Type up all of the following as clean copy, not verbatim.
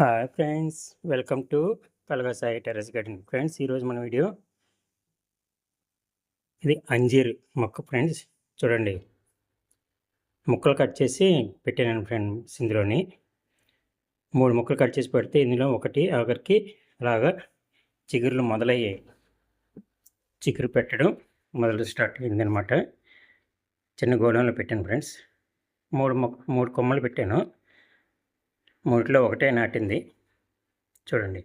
Hi friends, welcome to కలగా Sai terrace garden. Friends, ఈరోజు మన వీడియో ఇది అంజీర్ మొక్క. ఫ్రెండ్స్ చూడండి, ముక్కలు కట్ చేసి పెట్టాను ఫ్రెండ్స్. ఇందులోని 3 ముక్కలు కట్ చేసి పెడితే ఇందులో ఒకటి ఆఖరికి అలాగా చిగురులు మొదలయ్యాయి. చిగురు పెట్టడం మొదలు స్టార్ట్ అయిందనమాట. చిన్న గోడంలో పెట్టాను ఫ్రెండ్స్. 3 కొమ్మలు పెట్టాను. 3లో ఒకటే నాటింది. చూడండి,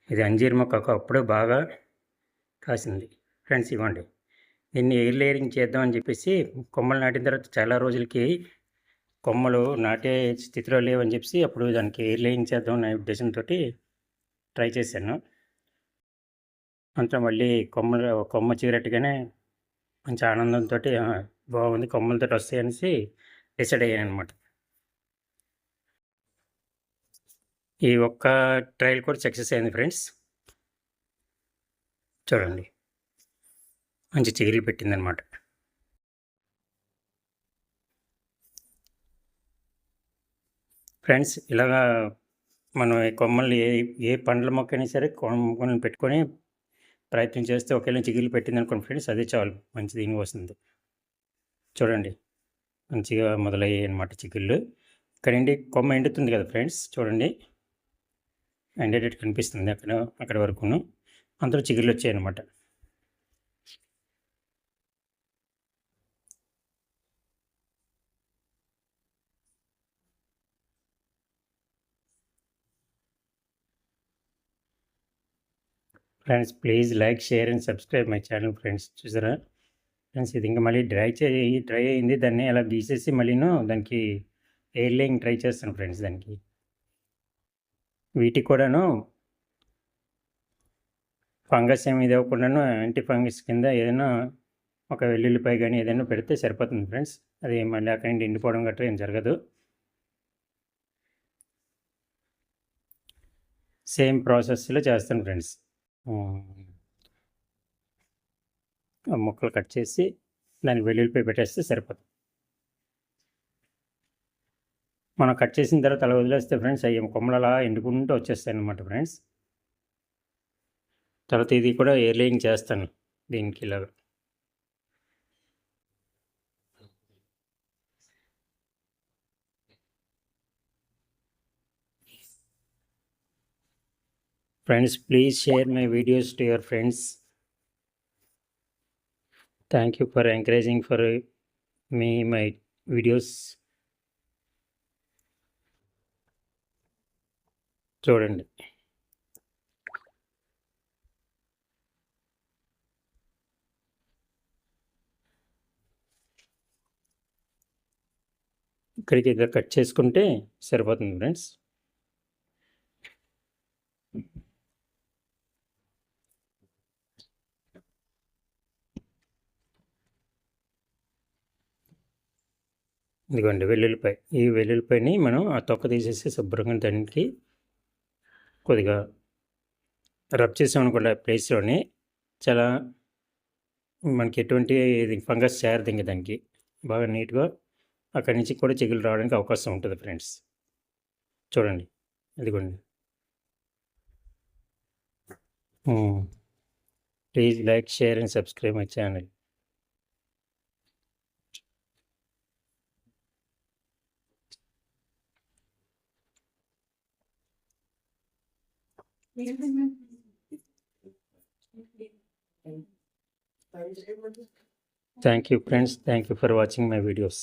ఇది అంజీర్ మొక్క అప్పుడు బాగా కాసింది ఫ్రెండ్స్. ఇవ్వండి, దీన్ని ఎయిర్ లేయరింగ్ చేద్దామని చెప్పేసి కొమ్మలు నాటిన తర్వాత చాలా రోజులకి కొమ్మలు నాటే స్థితిలో లేవని చెప్పి అప్పుడు దానికి ఎయిర్ లేయరింగ్ చేద్దాం అనే ఉద్దేశంతో ట్రై చేశాను. అంతా మళ్ళీ కొమ్మ చిగురట్టుగానే మంచి ఆనందంతో బాగుంది, కొమ్మలతో వస్తాయనేసి డిసైడ్ అయ్యాను అనమాట. ఈ ఒక్క ట్రయల్ కూడా సక్సెస్ అయింది ఫ్రెండ్స్. చూడండి, మంచి చిగురులు పెట్టిందనమాట. ఫ్రెండ్స్, ఇలాగా మనం కొమ్మల్ని ఏ పండ్ల మొక్కైనా సరే కొమ్మలను పెట్టుకొని ప్రయత్నం చేస్తే ఒకేలా చిగురులు పెట్టింది అనుకోండి ఫ్రెండ్స్, అదే చాలు, మంచి దీని వస్తుంది. చూడండి, మంచిగా మొదలయ్యాయి అనమాట చిగుళ్ళు. ఇక్కడండి కొమ్మ ఎండుతుంది కదా ఫ్రెండ్స్, చూడండి ఎండేటట్టు కనిపిస్తుంది అక్కడ వరకును. అందులో చిగుళ్ళు వచ్చాయి అనమాట. Friends, please like, share and subscribe my channel friends. చూసారా ఫ్రెండ్స్, ఇది ఇంకా మళ్ళీ డ్రై అయింది. దాన్ని అలా తీసేసి మళ్ళీను దానికి ఎయిర్ లేయింగ్ ట్రై చేస్తాను ఫ్రెండ్స్. దానికి వీటికి కూడాను ఫంగస్ ఏమి ఇది అవ్వకుండాను యాంటీ ఫంగస్ కింద ఏదైనా ఒక వెల్లుల్లిపాయ కానీ ఏదైనా పెడితే సరిపోతుంది ఫ్రెండ్స్. అది మళ్ళీ అక్కడి నుండి ఎండిపోవడం గట్రా ఏం జరగదు. సేమ్ ప్రాసెస్లో చేస్తాను ఫ్రెండ్స్. ముక్కలు కట్ చేసి దానికి వెల్లుల్లిపాయ పెట్టేస్తే సరిపోతుంది. మనం కట్ చేసిన తర్వాత అలా వదిలేస్తే ఫ్రెండ్స్ అవి కొమ్మలు అలా ఎండుకుంటూ వచ్చేస్తాయి అన్నమాట ఫ్రెండ్స్. తర్వాత ఇది కూడా ఎయిర్ లేయింగ్ చేస్తాను దీనికి ఇలాగ. Friends, please share my videos to your friends. Thank you for encouraging for me my videos. చూడండి, ఇక్కడికి ఇక కట్ చేసుకుంటే సరిపోతుంది ఫ్రెండ్స్. ఇదిగోండి వెల్లుల్లిపాయ. ఈ వెల్లుల్లిపాయని మనం ఆ తొక్క తీసేసి శుభ్రంగా దానికి కొద్దిగా రబ్ చేసామనుకోండి ఆ ప్లేస్లోని చాలా మనకి ఎటువంటి ఫంగస్ చేరదు. ఇంకా దానికి బాగా నీట్గా అక్కడి నుంచి కూడా చిగులు రావడానికి అవకాశం ఉంటుంది ఫ్రెండ్స్. చూడండి, ఇదిగోండి. Please like, share and subscribe my channel. Thank you friends, thank you for watching my videos.